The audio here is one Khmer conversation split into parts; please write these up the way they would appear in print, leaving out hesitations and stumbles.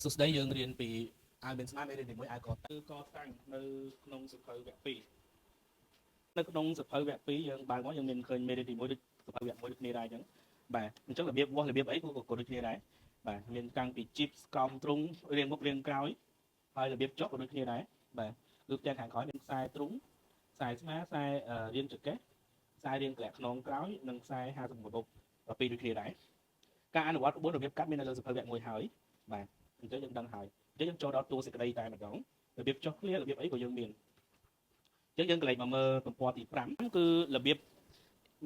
សួស្តីយើងរៀនពីឲ្យមានស្មារតីរៀនទី1ឲ្យកតាំងនៅក្នុងសភៅវគ្គ2នៅក្នុងសភៅវគ្គ2យើងបើកមកយើងមានឃើញមេរៀនទី1ដូចសភៅវគ្គ1ដូចគ្នាដែរអញ្ចឹងបាទអញ្ចឹងរបៀបវាស់របៀបអីក៏ដូចគ្នាដែរបាទមានតាំងពីជីបក្រោមទ្រុងរៀងមុខរៀងក្រោយហើយរបៀបចុះក៏ដូចគ្នាដែរបាទគឺផ្ទាំងខាងក្រោយមានខ្សែទ្រុងខ្សែស្មាខ្សែរៀងចង្កេះខ្សែរៀងក្លាក់ខ្នងក្រោយនិងខ្សែ50មុខពីរដូចគ្នាដែរការអនុវត្តក្បួនរបៀបកាត់មាននៅលើសភៅវគ្គ1ហើយបាទអញ្ចឹងយើងដឹងហើយអញ្ចឹងយើងចូលដល់តួសេចក្តីតែម្ដងរបៀបចុះគ្នារបៀបអីក៏យើងមានអញ្ចឹងយើងកន្លែងមកមើលទំព័រទី5គឺរបៀប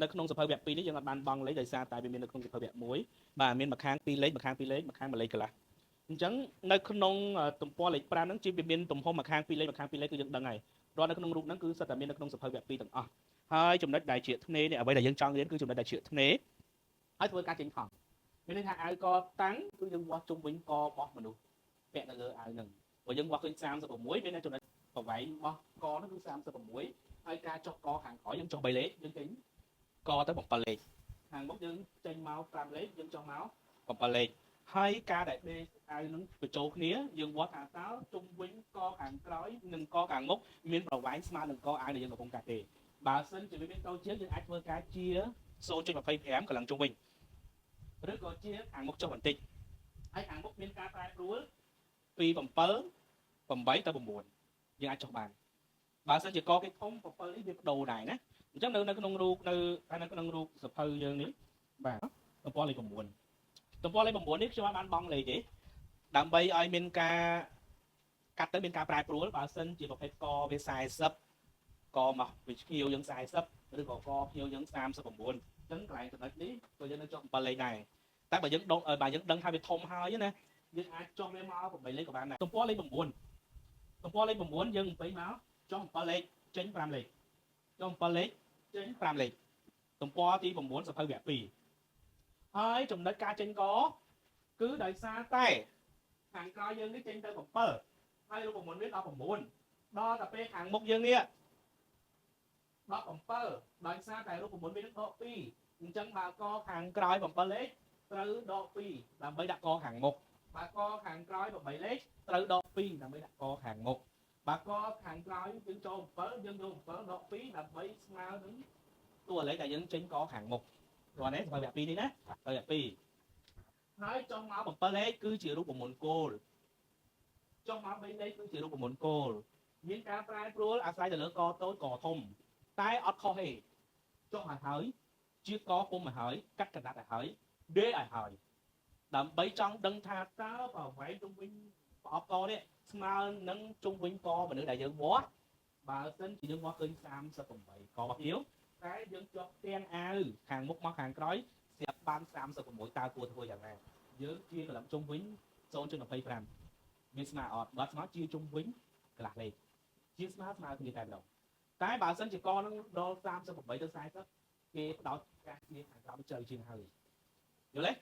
នៅក្នុងសភៅវគ្គ2នេះយើងអត់បានបង់លេខដោយសារតែវាមាននៅក្នុងសភៅវគ្គ1បាទមានម្ខាង2លេខម្ខាង2លេខម្ខាង1លេខកន្លះអញ្ចឹងនៅក្នុងទំព័រលេខ5ហ្នឹងជាវាមានទំហំម្ខាង2លេខម្ខាង2លេខគឺយើងដឹងហើយរាល់នៅក្នុងរូបហ្នឹងគឺសិតតែមាននៅក្នុងសភៅវគ្គ2ទាំងអស់ហើយចំណុចដែលជាធ្នេនេះអ្វីដែលយើងចង់រៀនគឺចំណុចដែលជាធ្នេហើយធ្វើការចេញខំមានន័យថាអាវកតាំងគឺយើងវាស់ជុំវិញករបស់មនុស្សពាក់នៅលើអាវហ្នឹងបើយើងវាស់ឃើញ36មានចំណុចប្រវែងរបស់កនោះគឺ36ហើយការចុះកខាងក្រោយយើងចុះ3លេខយើងចេញកទៅ7លេខខាងមុខយើងចេញមក5លេខយើងចុះមក7លេខហើយការដែលដេកអាវនឹងបញ្ចូលគ្នាយើងវាស់ថាតើជុំវិញកខាងក្រោយនិងកខាងមុខមានប្រវែងស្មើនឹងកអាវដែលយើងកំពុងកាត់ទេបើសិនជាវាមានតូចជាងយើងអាចធ្វើការជា0.25កន្លងជុំវិញឬក៏ជាខាងមុខចុះបន្តិចហើយខាងមុខមានការប្រែប្រួលពី7 8ទៅ9យើងអាចចុះបានបើសិនជាកគេធំ7នេះវាបដូរដែរណាអញ្ចឹងនៅក្នុងរូបនៅក្នុងរូបសភៅយើងនេះបាទទំព័រលេខ9ទំព័រលេខ9នេះខ្ញុំបានបង់លេខទេដើម្បីឲ្យមានការកាត់ទៅមានការប្រែប្រួលបើសិនជាប្រភេទកវា40កមកវាឈ្មោះយើង40ឬក៏កឈ្មោះយើង39អញ្ចឹងកន្លែងចំណុចនេះក៏យើងនៅចុះ7លេខដែរតែបើយើងដឹងថាវាធំហើយណាយើងអាចចុះវាមក8លេខក៏បានដែរទំព័រលេខ9ទំព័រលេខ9យើងទៅមកចុះ7លេខចេញ5លេខចុះ7លេខចេញ5លេខទំព័រទី9សភៅវគ្គ2ហើយចំណុចការចេញកគឺដោយសារតែខាងក្រោយយើងនេះចេញទៅ7ហើយរូបមន្តវា19ដល់តែពេលខាងមុខយើងនេះ17ដោយសារតែរូបមន្តវានឹងដក2អញ្ចឹងបើកខាងក្រោយ7លេខត្រូវដក2ដើម្បីដាក់កខាងមុខបើកខាងក្រោយ8លេខត្រូវដក2ដើម្បីដាក់កខាងមុខបើកខាងក្រោយយើងចូល7យើងយក7ដក2ដើម្បីស្មើនឹងតួលេខដែលយើងចេញកខាងមុខព្រោះនេះសភៅវគ្គ2នេះណាសភៅវគ្គ2ហើយចុះមក7លេខគឺជារូបមន្តគោលចុះមក3លេខគឺជារូបមន្តគោលមានការប្រែប្រួលអាស្រ័យទៅលើកតូចកធំតែអត់ខុសទេចុះឲ្យហើយជាកពុំឲ្យហើយកាត់កណ្ដាត់ឲ្យហើយដេកឲ្យហើយដើម្បីចង់ដឹងថាតើប្រវែងជុំវិញប្រអប់កនេះស្មើនឹងជុំវិញកមនុស្សដែលយើងវាស់បើសិនជាយើងវាស់ឃើញ38ករបស់ភ្ញៀវតែយើងជាប់ទាំងអាវខាងមុខមកខាងក្រោយស្រាប់បាន36តើគួរធ្វើយ៉ាងណាយើងជាកន្លងជុំវិញ0.25មានស្មើអត់បើស្មើជាជុំវិញកន្លះលេខជាស្មើគ្នាតែម្ដងតែបើសិនជាកនឹងដល់38ទៅ40គេផ្ដោតការជាខាងក្រោមជ្រៅជាងហើយយល់ទេ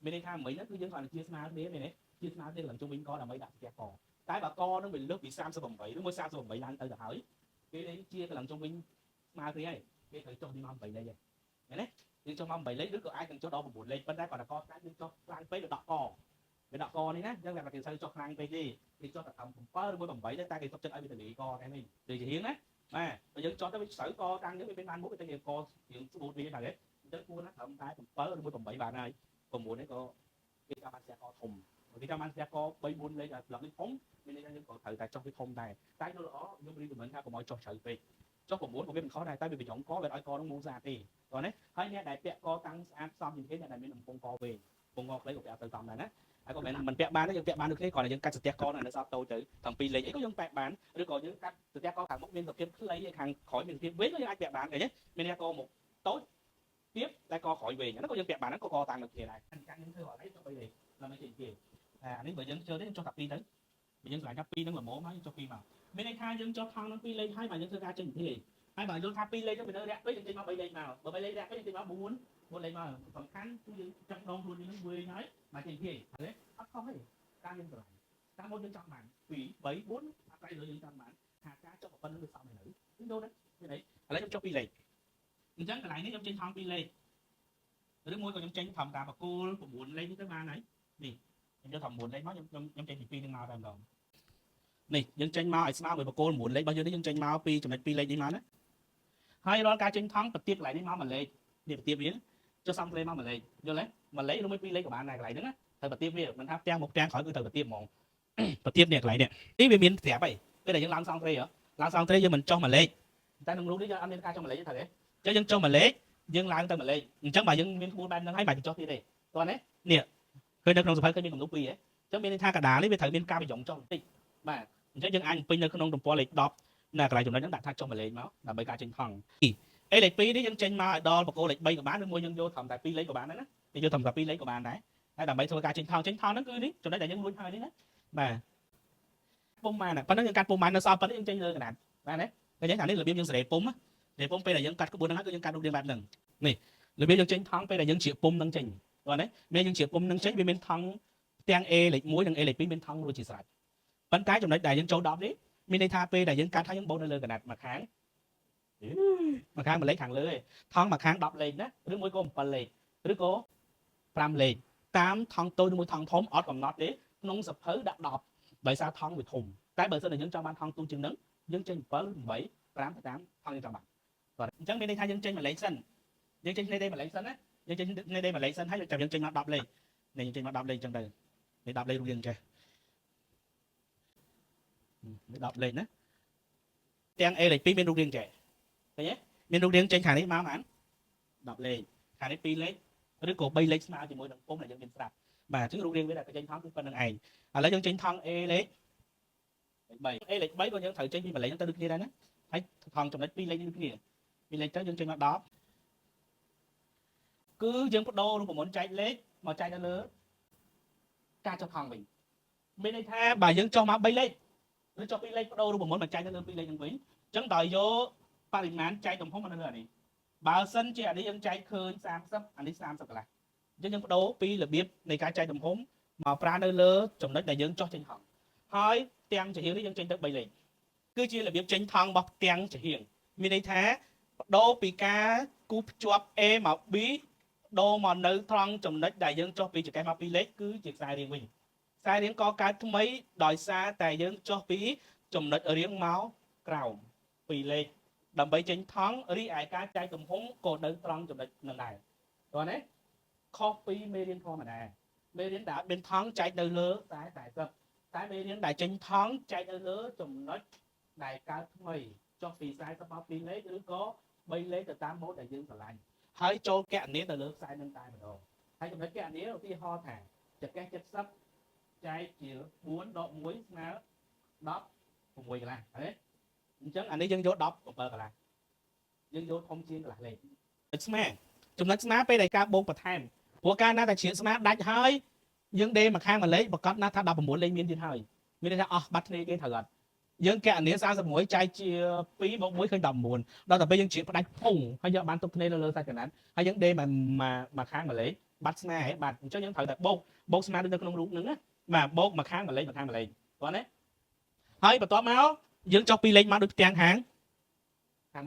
មានន័យថាមិញហ្នឹងគឺយើងគាត់ជាស្មើគ្នានេះជាស្មើគ្នាឡើងជុំវិញកដើម្បីដាក់ស្ទះកតែបើកនឹងវាលើសពី38ឬមួយ38ឡើងទៅហើយគេនេះជាកន្លងជុំវិញស្មើគ្នាហើយគេត្រូវចុះនេះមក8លេខហើយឃើញទេយើងចុះមក8លេខឬក៏អាចនឹងចុះដល់9លេខប៉ុន្តែគាត់តែកស្កាច់យើងចុះខ្លាំងពេកទៅដាក់កវាដាក់កនេះណាអញ្ចឹងតែគេទៅចុះខ្លាំងពេកទេគេចុះតែ7ឬមួយ8ទេតែគេសុខចិត្តឲ្យវាទៅលេខកតែនេះដូចជាហៀងណាបាទបើយើងចុះទៅវាស្រូវកតាំងយើងវាមានបានមុខទៅគេករៀងស្បូតវាដែរអញ្ចឹងគួរណាត្រឹមតែ7ឬមួយ8បានហើយ9នេះក៏គេថាបានស្ទះកធំគេថាបានស្ទះក3 4លេខឲ្យប្លុកនេះធំមានន័យថាយើងក៏ត្រូវតែចុះវាធំដែរតែនៅល្អខ្ញុំរៀបមិនថាកុំឲ្យចុះជ្រៅពេកចុះ9ក៏វាមិនខុសដែរតែវាបញ្ញកវាឲ្យកនឹងមូលស្អាតទេតោះណាហើយអ្នកដែលពាក់កតាំងស្អាតសមជាងគេអ្នកដែលមានបំពង់កវែងបំពង់កខ្លីក៏ពាក់ទៅតាមដែរណាហើយក៏មិនពាក់បានទេយើងពាក់បានដូចគ្នាគ្រាន់តែយើងកាត់ស្ទះកនៅសល់តូចទៅទាំងពីរលេខអីក៏យើងពាក់បានឬក៏យើងកាត់ស្ទះកខាងមុខមានសភាពខ្លីហើយខាងក្រោយមានសភាពវែងក៏យើងអាចពាក់បានឃើញទេមានអ្នកកមុខតូចទៀតតែកក្រោយវែងហ្នឹងក៏យើងពាក់បានហ្នឹងក៏កតាំងដូចគ្នាដែរការយើងធ្វើអត់អីចុះ3លេខដើម្បីចេញគេអានេះបើយើងជឿទេចុះតែ2ទៅបើយើងឆ្លងថា2ហ្នឹងល្មមហើយចុះ2មកមានន័យថាយើងចុះថងនឹង2លេខហើយបើយើងធ្វើការចេញពីហើយបើយល់ថា2លេខទៅវានៅរាក់ពេកយើងចេញមក3លេខមកបើ3លេខរាក់ពេកយើងចេញមក4លេខមកសំខាន់គឺយើងចង់ដងខ្លួនយើងនឹងវែងហើយមកចេញពីហើយអត់ខុសទេការយើងស្រឡាញ់តាមមុនយើងចង់បាន2 3 4អាស្រ័យលើយើងចង់បានថាការចុះប៉ុណ្្នឹងវាសមហើយនៅយល់ទេមានអីឥឡូវខ្ញុំចុះ2លេខអញ្ចឹងកន្លែងនេះខ្ញុំចេញថង2លេខឬមួយក៏ខ្ញុំចេញធម្មតាបកគោល9លេខនេះទៅបានហើយនេះ vô thầm muốn lấy máu nhóm trên thì pi đang mau đầm đồng này dân tranh mau ai mau với bà cô muốn lấy bao nhiêu đấy dân tranh mau pi cho pi lấy đi mà đấy hai đó ca tranh thắng bật tiếp lại đi máu mà lấy để tiếp biến cho xong lên máu mà lấy nó mới pi lấy của bạn này lại nữa thời bật tiếp việc mình tháp trang một trang khỏi cái thời bật tiếp mỏng bật tiếp này lại nè tí về miền thẻ vậy cái này dân làm xong đây hả làm xong đây giờ mình cho mà lấy ta đừng lúc đấy cho America cho mà lấy cho thằng đấy cho dân cho mà lấy dân làm ta mà lấy chắc bà dân miền buôn ban đang hay bài cho thì đây còn đấy nèเคยនៅក្នុងសភៅឃើញមានកំណុកពីរហ៎អញ្ចឹងមានន័យថាកដាលនេះវាត្រូវមានការបញ្ចុងចុះបន្តិចបាទអញ្ចឹងយើងអាចពេញនៅក្នុងទំព័រលេខ10នៅកន្លែងចំណុចហ្នឹងដាក់ថាចុះមួយលេខមកដើម្បីការចេញថងអេលេខ2នេះយើងចេញមកឲ្យដល់បកគោលេខ3ក៏បានឬមួយយើងយកត្រឹមតែ2លេខក៏បានដែរណាយើងយកត្រឹមតែ2លេខក៏បានដែរហើយដើម្បីធ្វើការចេញថងហ្នឹងគឺនេះចំណុចដែលយើងលួចហើយនេះណាបាទពុំបានប៉ុណ្ណឹងយើងកាត់ពុំបាននៅសល់ប៉ុណ្ណឹងយើងចេញលើកណ្ដាលបាទណាតែយើងថានេះរបៀបយើងសេរីពុំសេរីពុំពេលដែលយើងកាត់ក្បួនហ្នឹងគឺយើងកាត់រូបរាងបែបហ្នឹងនេះរបៀបយើងចេញថងពេលដែលយើងជ្រៀកពុំហ្នឹងចេញបាទណាមានយើងជ្រៀកពុំហ្នឹងចេញវាមានថងទាំង A លេខ1និង A លេខ2មានថងរួចជាស្រេចប៉ុន្តែចំណុចដែលយើងចូល10នេះមានន័យថាពេលដែលយើងកាត់ហើយយើងបូននៅលើកណ្ដាលមួយខាងមួយលេខខាងលើឯងថងមួយខាង10លេខណាឬមួយក៏7លេខឬក៏5លេខតាមថងតូចឬមួយថងធំអត់កំណត់ទេក្នុងសភៅដាក់10ដោយសារថងវាធំតែបើសិនតែយើងចង់បានថងទូជាងហ្នឹងយើងចេញ7 8 5ទៅតាមថងយើងចង់បានបាទអញ្ចឹងមានន័យថាយើងចេញមួយលេខសិនយើងចេញលេខមួយលេខសិនណាយើងចេញលេខមួយលេខសិនហើយចាំយើងចេញមក10លេខនេះយើងចេញមក10លេខអញ្ចឹងទៅនេះ10លេខរូបរាងចេះនេះ10លេខណាទាំង A លេខ2មានរូបរាងចេះឃើញទេមានរូបរាងចេញខាងនេះមកហ្មង10លេខខាងនេះ2លេខឬក៏3លេខស្មើជាមួយនឹងពុំដែលយើងមានស្រាប់បាទអញ្ចឹងរូបរាងវាដែលចេញថងគឺប៉ុណ្្នឹងឯងឥឡូវយើងចេញថង A លេខ3 A លេខ3ក៏យើងត្រូវចេញពីមួយលេខហ្នឹងទៅដូចគ្នាដែរណាហើយថងចំណុច2លេខនេះដូចគ្នា2លេខទៅយើងចេញមក10គឺយើងបដូររូបមន្តចែកលេខមកចែកនៅលើការចុះថងវិញមានន័យថាបើយើងចុះមក3លេខឬចុះ2លេខបដូររូបមន្តមកចែកនៅលើ2លេខហ្នឹងវិញអញ្ចឹងដោយយកបរិមាណចែកទំហំមកនៅលើអានេះបើសិនជាអានេះយើងចែកឃើញ30អានេះ30កន្លះអញ្ចឹងយើងបដូរពីរបៀបនៃការចែកទំហំមកប្រើនៅលើចំណុចដែលយើងចុះចេញថងហើយទាំងចំហៀងនេះយើងចេញទៅ3លេខគឺជារបៀបចេញថងរបស់ទាំងចំហៀងមានន័យថាបដូរពីការគូភ្ជាប់ A មក Bដូរមកនៅត្រង់ចំណុចដែលយើងចុះពីចង្កេះមក2លេខគឺជាខ្សែរាងវិញខ្សែរាងកកើតថ្មីដោយសារតែយើងចុះពីចំណុចរាងមកក្រោម2លេខដើម្បីចេញថងរីឯការចែកទំហំក៏នៅត្រង់ចំណុចនឹងដែរតោះណាខុសពីមេរៀនធម្មតាមេរៀនដែលមានថងចែកនៅលើតែ40តែមេរៀនដែលចេញថងចែកនៅលើចំណុចដែលកើតថ្មីចុះពី40មក2លេខឬក៏3លេខទៅតាមម៉ូតដែលយើងស្រឡាញ់ហើយចូលកណនីទៅលើខ្សែនឹងតែម្ដងហើយចំណុចកណនីឧទាហរណ៍ថាចង្កេះ70ចែកជា4ដក1ស្មើ16កន្លះហើយអញ្ចឹងអានេះយើងយក17កន្លះយើងយកធំជាងកន្លះលេខស្មើចំណុចស្មើពេលដែលការបូកបន្ថែមព្រោះការណាតែជ្រៀតស្មើដាច់ហើយយើងដេមកខាងមួយលេខប្រកាសណាថា19លេខមានទៀតហើយមានន័យថាអស់បាត់គ្នាគេត្រូវអត់យើងកណនី31ចែកជា2 + 1ឃើញ19ដល់តែពេលយើងជ្រៀតផ្ដាច់ភុងហើយយកបានទុកគ្នានៅលើសាច់កណ្ដាលហើយយើងដេមកខាងមួយលេខបាត់ស្មើហើយបាត់អញ្ចឹងយើងត្រូវតែបូកស្មើដូចនៅក្នុងរូបហ្នឹងណាបាទបូកមកខាងមួយលេខគាត់ណាហើយបន្ទាប់មកយើងចុះ2លេខមកដូចផ្ទាំងខាង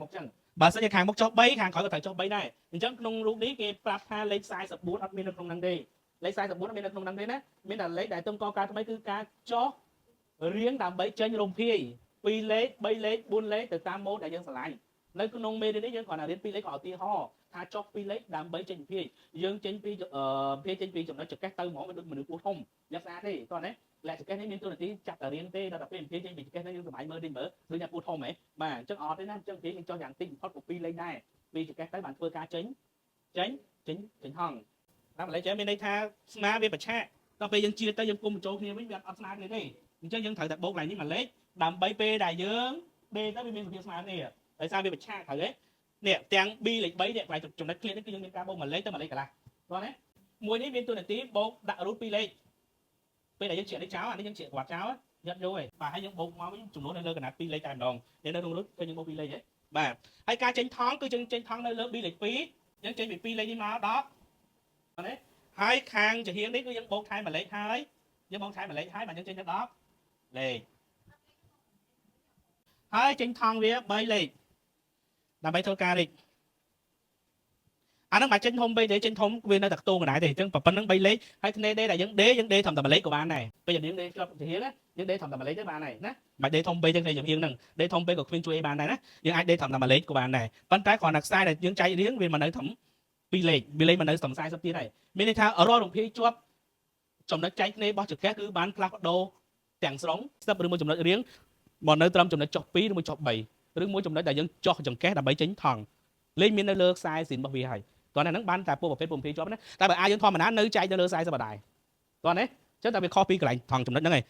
មុខអញ្ចឹងបើសិនជាខាងមុខចុះ3ខាងក្រោយក៏ត្រូវចុះ3ដែរអញ្ចឹងក្នុងរូបនេះគេប្រាប់ថាលេខ44អត់មាននៅក្នុងហ្នឹងទេលេខ44អត់មាននៅក្នុងហ្នឹងទេណាមានតែលេខដែលទំកកើតថ្មីគឺការចុះរៀងដើម្បីចេញរំភាយ2លេខ3លេខ4លេខទៅតាមម៉ូដដែលយើងស្រឡាញ់នៅក្នុងមេរៀននេះយើងគ្រាន់តែរៀន2លេខក៏ឧទាហរណ៍ថាចុះ2លេខដើម្បីចេញរំភាយយើងចេញពីភាយចេញពីចំណុចចង្កេះទៅហ្មងមិនដូចមនុស្សពោះធំយ៉ាងស្អាតទេតោះណាលក្ខចង្កេះនេះមានទូនាទីចាប់តែរៀនទេដល់តែពេលភាយចេញពីចង្កេះនេះយើងសម័យមើលតិចមើលដូចអ្នកពោះធំហ៎បាទអញ្ចឹងអត់ទេណាអញ្ចឹងភាយយើងចុះយ៉ាងតិចបំផុតក៏2លេខដែរពីចង្កេះទៅបានធ្វើការចេញហងតាមលេខចេះមានន័យថាស្មាវាប្រឆាដល់ពេលយើងជៀទៅយើងគុំបញ្ចូលគ្នាវិញវាអត់ស្មើគ្នាទេអញ្ចឹងយើងត្រូវតែបូកឡើងនេះមួយលេខដើម្បីពេលដែលយើងដេទៅវាមានសភាពស្មើគ្នាដោយសារវាប្រឆាត្រូវទេនេះទាំង B លេខ3នេះផ្នែកចំណុចឃ្លានេះគឺយើងមានការបូកមួយលេខទៅមួយលេខកន្លះបងណាមួយនេះមានតួនាទីបូកដាក់រូត2លេខពេលដែលយើងជ្រៀកនេះចោលអានេះយើងជ្រៀកគាត់ចោលយកយកឯងបាទហើយយើងបូកមកវិញចំនួននៅលើកណ្ដាល2លេខតែម្ដងនៅក្នុងរូតគឺយើងបូក2លេខហ៎បាទហើយការចេញថងគឺយើងចេញថងនៅលើ B លេខ2យើងចេញពី2លេខនេះមក10បងណាហើយខាងចំហៀងនេះគឺយើងបូកថែមមួយលេខហើយយើងបូកថែមមួយលេខហើយបាទយើងចេញទៅ10លេខហើយចេញថងវា3លេខដើម្បីធ្វើការរិច អាហ្នឹងមកចេញធំពេកទេចេញធំវានៅតែខ្ទង់កណ្ដាលទេអញ្ចឹងប៉ុណ្្នឹង3លេខហើយគ្នាដេដែលយើងដេធំតែ1លេខក៏បានដែរពេលយើងដេជាប់ជាហៀងណាយើងដេធំតែ1លេខទេបានហើយណាមិនដេធំពេកចឹងតែជាហៀងហ្នឹងដេធំពេកក៏គ្មានជួយអីបានដែរណាយើងអាចដេធំតែ1លេខក៏បានដែរប៉ុន្តែគ្រាន់តែខ្សែដែលយើងចែករៀងវាមិននៅធំ2លេខ2លេខមិននៅសំ40ទៀតហើយមានន័យថារាល់រំភាយជាប់ចំណុចចែកគ្នារបស់ចង្កេះគឺបានផ្លាស់ប្ដូរទាំងស្រុងស្ទើរឬមួយចំណុចរៀងមកនៅត្រឹមចំណុចចុះ2ឬមួយចុះ3ឬមួយចំណុចដែលយើងចុះចង្កេះដើម្បីចេញថង់លេខមាននៅលើខ្សែស៊ីនរបស់វាហើយតោះហ្នឹងបានតែពួកប្រភេទរំភាយជាប់ណាតែបើអាចយើងធម្មតានៅចែកនៅលើ40ដដែលតោះណាចឹងតែវាខុសពីកន្លែងថង់ចំណុចហ្នឹងឯង